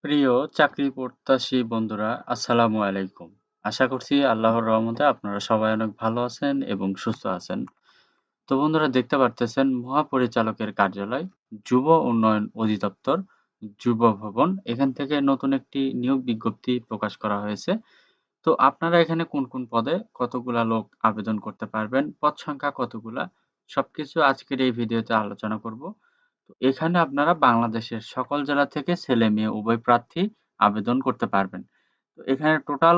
প্রিয় চাকরি প্রত্যাশী বন্ধুরা, আসসালামু আলাইকুম। আশা করছি আল্লাহর রহমতে আপনারা সবাই অনেক ভালো আছেন এবং সুস্থ আছেন। তো বন্ধুরা দেখতে পারতেছেন মহাপরিচালকের কার্যালয়, যুব উন্নয়ন অধিদপ্তর, যুব ভবন এখান থেকে নতুন একটি নিয়োগ বিজ্ঞপ্তি প্রকাশ করা হয়েছে। তো আপনারা এখানে কোন, কোন পদে কতগুলা লোক আবেদন করতে পারবেন, পদ সংখ্যা কতগুলা, সবকিছু আজকের এই ভিডিওতে আলোচনা করব। তো এখানে আপনারা বাংলাদেশের সকল জেলা থেকে ছেলে-মেয়ে উভয় প্রার্থী আবেদন করতে পারবেন। তো এখানে টোটাল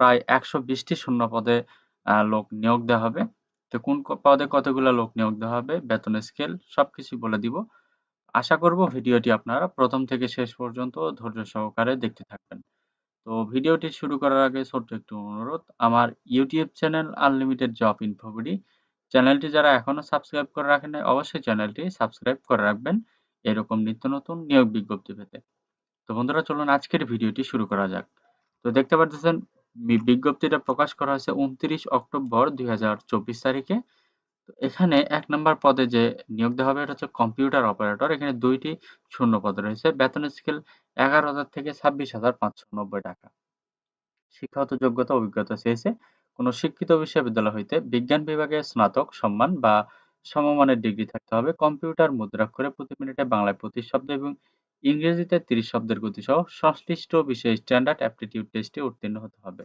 প্রায় ১২০ টি শূন্য পদে লোক নিয়োগ দেওয়া হবে। তো কোন পদে কতগুলা লোক নিয়োগ দেওয়া হবে, বেতন স্কেল সবকিছুই বলে দিব। আশা করব ভিডিওটি আপনারা ১ম থেকে শেষ পর্যন্ত ধৈর্য সহকারে দেখতে থাকবেন। তো ভিডিওটি শুরু করার আগে ছোট্ট একটু অনুরোধ, আমার YouTube channel unlimited job InfoBD চ্যানেলটি যারা এখনো সাবস্ক্রাইব করে রাখেন নাই অবশ্যই চ্যানেলটি সাবস্ক্রাইব করে রাখবেন এরকম নিত্য নতুন নিয়োগ বিজ্ঞপ্তি পেতে। তো বন্ধুরা চলুন আজকের ভিডিওটি শুরু করা যাক। তো দেখতে পাচ্ছেন বিজ্ঞপ্তিটা প্রকাশ করা হয়েছে ২৯ অক্টোবর ২০২৪ তারিখে। তো এখানে ১ নাম্বার পদে যে নিয়োগ দেওয়া হবে এটা হচ্ছে কম্পিউটার অপারেটর। এখানে ২ টি শূন্য পদ রয়েছে। বেতন স্কেল ১১,০০০ থেকে ২৬,৫৯০ টাকা। শিক্ষাগত যোগ্যতা অভিজ্ঞতা চেয়েছে কোনো শিক্ষিত বিশ্ববিদ্যালয় হইতে বিজ্ঞান বিভাগে স্নাতক সম্মান বা সমমানের ডিগ্রি থাকতে হবে। কম্পিউটার মুদ্রাক্ষরে প্রতি মিনিটে বাংলায় ২৫ শব্দ এবং ইংরেজিতে ৩০ শব্দের গতিসহ সংশ্লিষ্ট বিষয়ে স্ট্যান্ডার্ড অ্যাপটিটিউড টেস্টে উত্তীর্ণ হতে হবে।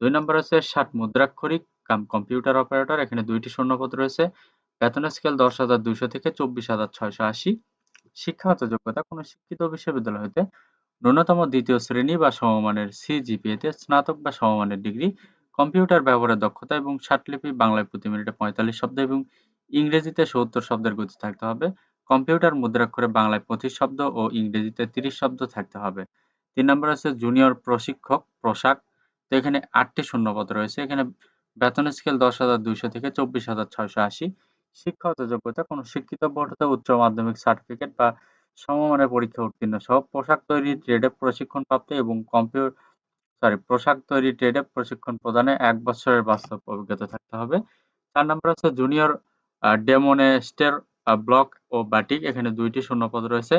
২ নম্বর হচ্ছে ৬০ মুদ্রাক্ষরিক কাম কম্পিউটার অপারেটর। এখানে ২ টি শূন্যপদ রয়েছে। বেতন স্কেল ১০,২০০ থেকে ২৪,৬৮০। শিক্ষাগত যোগ্যতা কোনো শিক্ষিত বিশ্ববিদ্যালয় হইতে ন্যূনতম দ্বিতীয় শ্রেণী বা সমমানের সিজিপিএতে স্নাতক বা সমমানের ডিগ্রি, কম্পিউটার ব্যবহারের দক্ষতা এবং ষাটলিপি বাংলায় প্রতি মিনিটে ৪৫ শব্দ এবং ইংরেজিতে ৭০ শব্দের গতি থাকতে হবে। কম্পিউটার মুদ্রাক্ষরে বাংলায় ২৫ শব্দ ও ইংরেজিতে ৩০ শব্দ থাকতে হবে। ৩ নম্বর হচ্ছে জুনিয়র প্রশিক্ষক পোশাক। তো এখানে ৮ টি শূন্যপদ রয়েছে। এখানে বেতন স্কেল ১০,২০০ থেকে ২৪,৬৮০। শিক্ষাগত যোগ্যতা কোনো শিক্ষিত বোর্ড হতে উচ্চ মাধ্যমিক সার্টিফিকেট বা সমমানের পরীক্ষা উত্তীর্ণ সহ পোশাক তৈরি ট্রেডে প্রশিক্ষণপ্রাপ্ত এবং পোশাক তৈরি ট্রেডে প্রশিক্ষণ প্রদানে ১ বছরের বাস্তব অভিজ্ঞতা থাকতে হবে। ৪ নম্বর হচ্ছে জুনিয়র ডেমোনেস্টের ব্লক ও বাটিক। এখানে ২ টি শূন্যপদ রয়েছে।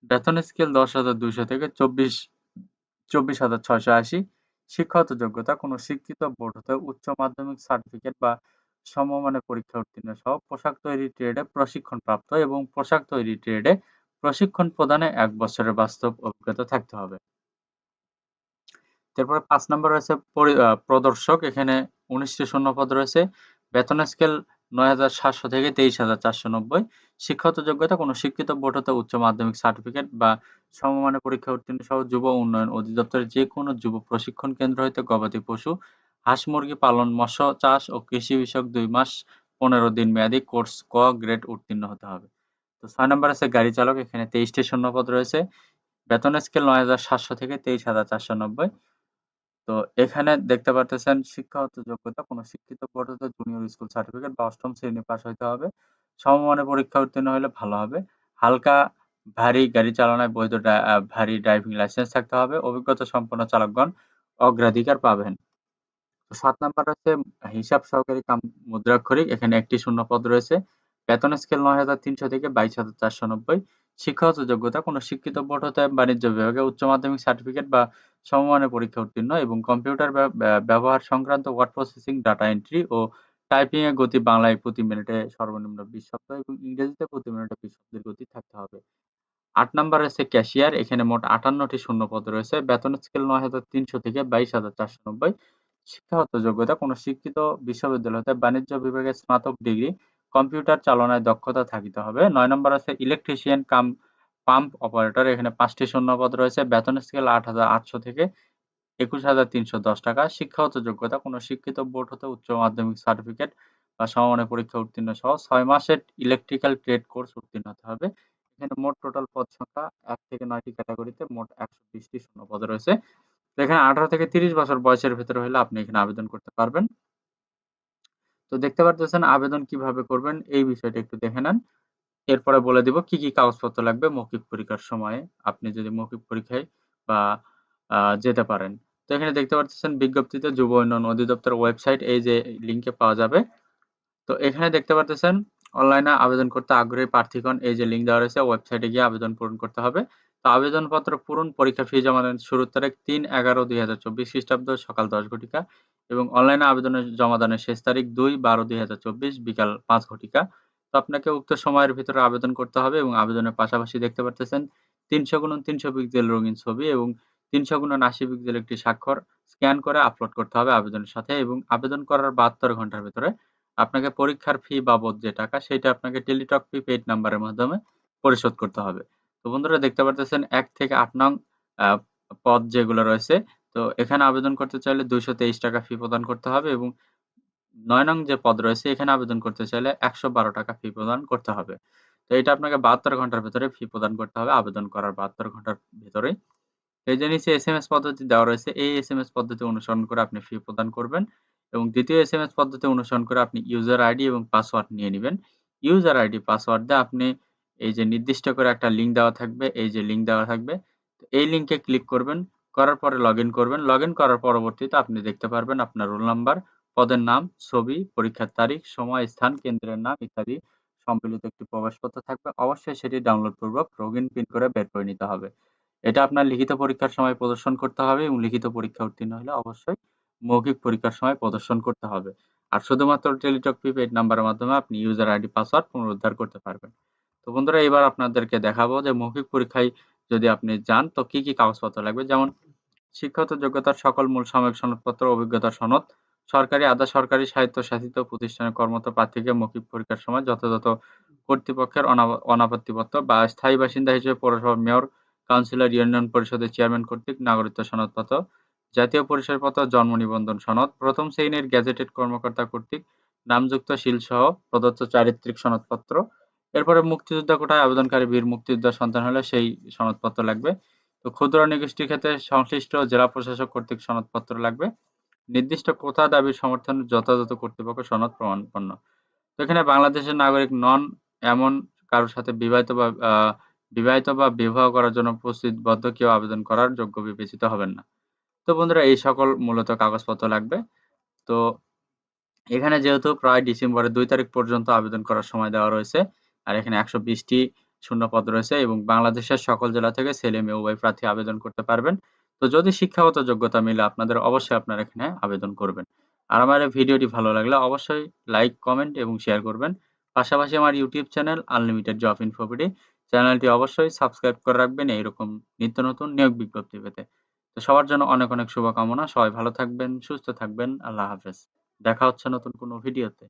বেতন স্কেল ১০,২০০ থেকে ২৪,৬৮০। শিক্ষাগত যোগ্যতা কোনো শিক্ষিত বোর্ড হতে উচ্চ মাধ্যমিক সার্টিফিকেট বা সমমানের পরীক্ষা উত্তীর্ণ সহ পোশাক তৈরি ট্রেডে প্রশিক্ষণপ্রাপ্ত এবং পোশাক তৈরি ট্রেডে প্রশিক্ষণ প্রদানে ১ বছরের বাস্তব অভিজ্ঞতা থাকতে হবে। তারপরে ৫ নাম্বার রয়েছে প্রদর্শক। এখানে ১৯ টি শূন্যপদ রয়েছে। বেতন স্কেল ৯,৭০০ থেকে ২৩,৪৯০। শিক্ষাগত যোগ্যতা কোনো শিক্ষিত বোর্ড হতে উচ্চ মাধ্যমিক সার্টিফিকেট বা সমমানের পরীক্ষা উত্তীর্ণ সহ যুব উন্নয়ন অধিদপ্তরের যেকোনো যুব প্রশিক্ষণ কেন্দ্র হইতে গবাদি পশু, হাঁস-মুরগি পালন, মৎস্য চাষ ও কৃষি বিষয়ক ২ মাস ১৫ দিন মেয়াদী কোর্স ক গ্রেড উত্তীর্ণ হতে হবে। তো ৬ নাম্বার আছে গাড়ি চালক। এখানে ২৩ টি শূন্যপদ রয়েছে। বেতন স্কেল ৯,৭০০ থেকে ২৩,৪৯০। তো এখানে দেখতে পারতেছেন শিক্ষাগত যোগ্যতা কোনো শিক্ষিত বোর্ড হতে জুনিয়র স্কুল সার্টিফিকেট বা ৮ম শ্রেণী পাস হইতে হবে। সমমানের পরীক্ষা উত্তীর্ণ হলে ভালো হবে। হালকা ভারী গাড়ি চালানোয় বৈধ ভারী ড্রাইভিং লাইসেন্স থাকতে হবে। অভিজ্ঞতা সম্পন্ন চালকগণ অগ্রাধিকার পাবেন। ৭ নাম্বার হচ্ছে হিসাব সহকারী কাম মুদ্রাক্ষরিক। এখানে ১ টি শূন্যপদ রয়েছে। বেতন স্কেল ৯,৩০০ থেকে ২২,৪৯০। শিক্ষাগত যোগ্যতা কোনো শিক্ষিত বোর্ড হতে বাণিজ্য বিভাগে উচ্চ মাধ্যমিক সার্টিফিকেট বা সমমানের পরীক্ষা উত্তীর্ণ এবং কম্পিউটার ব্যবহার সংক্রান্ত ওয়ার্ড প্রসেসিং, ডাটা এন্ট্রি ও টাইপিং এর গতি বাংলায় প্রতি মিনিটে সর্বনিম্ন ২০ শব্দ এবং ইংরেজিতে প্রতি মিনিটে ২০ শব্দের গতি থাকতে হবে। ৮ নাম্বার আছে ক্যাশিয়ার। এখানে মোট ৫৮ টি শূন্যপদ রয়েছে। বেতন স্কেল ৯,৩০০ থেকে ২২,৪৯০। শিক্ষাগত যোগ্যতা কোনো শিক্ষিত বিশ্ববিদ্যালয় হতে বাণিজ্য বিভাগে স্নাতক ডিগ্রি, কম্পিউটার চালনায় দক্ষতা থাকিতে হবে। ৯ নম্বর আছে ইলেকট্রিশিয়ান কাম পাম্প অপারেটর। এখানে ৫ টি শূন্যপদ রয়েছে। বেতন স্কেল ৮,৮০০ থেকে ২১,৩১০ টাকা। শিক্ষাগত যোগ্যতা কোনো শিক্ষিত বোর্ড হতে উচ্চ মাধ্যমিক সার্টিফিকেট বা সমমানের পরীক্ষা উত্তীর্ণ সহ ৬ মাসের ইলেকট্রিক্যাল ট্রেড কোর্স উত্তীর্ণ হতে হবে। এখানে মোট টোটাল পদ সংখ্যা ১ থেকে ৯ টি ক্যাটাগরিতে মোট ১২০ টি শূন্যপদ রয়েছে। তো এখানে ১৮ থেকে ৩০ বছর বয়সের ভেতরে হলে আপনি এখানে আবেদন করতে পারবেন। তো দেখতে পারতেছেন আবেদন কিভাবে করবেন এই বিষয়টা একটু দেখে নেন। এরপরে বলে দিব কি, কি কাগজপত্র লাগবে মৌখিক পরীক্ষার সময়ে আপনি যদি মৌখিক পরীক্ষায় বা যেতে পারেন। তো এখানে দেখতে পারতেছেন বিজ্ঞপ্তিতে যুব উন্নয়ন অধিদপ্তরের ওয়েবসাইট এই যে লিংকে পাওয়া যাবে। তো এখানে দেখতে পারতেছেন অনলাইনে আবেদন করতে আগ্রহী প্রার্থীগণ এই যে লিঙ্ক দেওয়া রয়েছে ওয়েবসাইটে গিয়ে আবেদন পূরণ করতে হবে। তো তো আবেদনপত্র পূরণ, পরীক্ষা ফি জমা দেন শুরুর তারিখ ৩/১১/২০২৪ খ্রিস্টাব্দ সকাল ১০ ঘটিকা এবং অনলাইনে আবেদনের জমা দানের শেষ তারিখ ২/১২/২০২৪ বিকাল ৫ ঘটিকা। তো আপনাকে উক্ত সময়ের ভিতরে আবেদন করতে হবে এবং আবেদনের পাশাপাশি দেখতে পারতেছেন ৩০০x৩০০ পিক্সেল রঙিন ছবি এবং ৩০০x৮০ পিক্সেল একটি স্বাক্ষর স্ক্যান করে আপলোড করতে হবে আবেদনের সাথে এবং আবেদন করার ৭২ ঘন্টার ভেতরে আপনাকে পরীক্ষার ফি বাবদ যে টাকা সেটা আপনাকে টেলিটক প্রিপেইড নাম্বারের মাধ্যমে পরিশোধ করতে হবে। তো বন্ধুরা দেখতে পারতেছেন ১ থেকে ৮ নং আ পদ যেগুলো রয়েছে, তো এখানে আবেদন করতে চাইলে ৳২২৩ ফি প্রদান করতে হবে এবং ৯ নং যে পদ রয়েছে এখানে আবেদন করতে চাইলে ৳১১২ ফি প্রদান করতে হবে। তো এটা আপনাকে ৭২ ঘন্টার ভেতরে ফি প্রদান করতে হবে আবেদন করার ৭২ ঘন্টার ভেতরেই। এই যে নিচে এসএমএস পদ্ধতি দেওয়া রয়েছে, এই এসএমএস পদ্ধতি অনুসরণ করে আপনি ফি প্রদান করবেন এবং দ্বিতীয় এসএমএস পদ্ধতি অনুসরণ করে আপনি ইউজার আইডি এবং পাসওয়ার্ড নিয়ে নিবেন। ইউজার আইডি, পাসওয়ার্ড দিয়ে আপনি এই যে নির্দিষ্ট করে একটা লিঙ্ক দেওয়া থাকবে, এই যে লিঙ্ক দেওয়া থাকবে, তো এই লিঙ্কে ক্লিক করবেন, করার পরে লগইন করবেন। লগইন করার পরবর্তীতে আপনি দেখতে পারবেন আপনার রোল নাম্বার, পদের নাম, ছবি, পরীক্ষার তারিখ, সময়, স্থান, কেন্দ্রের নাম ইত্যাদি সম্মিলিত একটি প্রবেশপত্র থাকবে। অবশ্যই সেটি ডাউনলোড পূর্বক লগইন পিন করে বের করে নিতে হবে। এটা আপনার লিখিত পরীক্ষার সময় প্রদর্শন করতে হবে এবং লিখিত পরীক্ষা উত্তীর্ণ হলে অবশ্যই মৌখিক পরীক্ষার সময় প্রদর্শন করতে হবে। আর শুধুমাত্র টেলিটক প্রিপেইড নাম্বারের মাধ্যমে আপনি ইউজার আইডি, পাসওয়ার্ড পুনরুদ্ধার করতে পারবেন। তো বন্ধুরা এবার আপনাদেরকে দেখাবো যে মৌখিক পরীক্ষায় যদি আপনি যান তো কি কাগজপত্র লাগবে। যেমন শিক্ষাগত যোগ্যতার সকল মূল সাময়িক সনদপত্র, অভিজ্ঞতার সনদ, সরকারি, আধা সরকারি, স্বায়ত্তশাসিত প্রতিষ্ঠানের কর্মরত প্রার্থীকে মৌখিক পরীক্ষার সময় যথাযথ কর্তৃপক্ষের অনাপত্তিপত্র বা স্থায়ী বাসিন্দা হিসেবে পৌরসভার মেয়র, কাউন্সিলর, ইউনিয়ন পরিষদের চেয়ারম্যান কর্তৃক নাগরিকত্ব সনদপত্র, জাতীয় পরিচয়পত্র, জন্ম নিবন্ধন সনদ, প্রথম শ্রেণীর গেজেটেড কর্মকর্তা কর্তৃক নামযুক্ত সিলসহ প্রদত্ত চারিত্রিক সনদপত্র। এরপরে মুক্তিযোদ্ধা কোটায় আবেদনকারী বীর মুক্তিযোদ্ধার সন্তান হলে সেই সনদপত্র লাগবে। তো ক্ষুদ্র নৃগোষ্ঠীর ক্ষেত্রে সংশ্লিষ্ট জেলা প্রশাসক কর্তৃক সনদপত্র লাগবে। নির্দিষ্ট কোটা দাবির সমর্থনে যথাযথ কর্তৃপক্ষ সনদ প্রমাণপন্ন। তো এখানে বাংলাদেশের নাগরিক নন এমন কারো সাথে বিবাহিত বা বিবাহ করার জন্য প্রতিশ্রুতিবদ্ধ কেউ আবেদন করার যোগ্য বিবেচিত হবেন না। তো বন্ধুরা এই সকল মূলত কাগজপত্র লাগবে। তো এখানে যেহেতু প্রায় ডিসেম্বরের ২ তারিখ পর্যন্ত আবেদন করার সময় দেওয়া রয়েছে, আর এখানে ১২০ টি শূন্যপদ রয়েছে এবং বাংলাদেশের সকল জেলা থেকে ছেলে মেয়ে উভয় প্রার্থী আবেদন করতে পারবেন। তো যদি শিক্ষাগত যোগ্যতা মিলে আপনাদের অবশ্যই আপনারা এখানে আবেদন করবেন। আর আমার এই ভিডিওটি ভালো লাগলে অবশ্যই লাইক, কমেন্ট এবং শেয়ার করবেন। পাশাপাশি আমার YouTube channel unlimited job InfoBD চ্যানেলটি অবশ্যই সাবস্ক্রাইব করে রাখবেন এইরকম নিত্য নতুন নিয়োগ বিজ্ঞপ্তি পেতে। তো সবার জন্য অনেক শুভকামনা। সবাই ভালো থাকবেন, সুস্থ থাকবেন। আল্লাহ হাফেজ। দেখা হচ্ছে নতুন কোনো ভিডিওতে।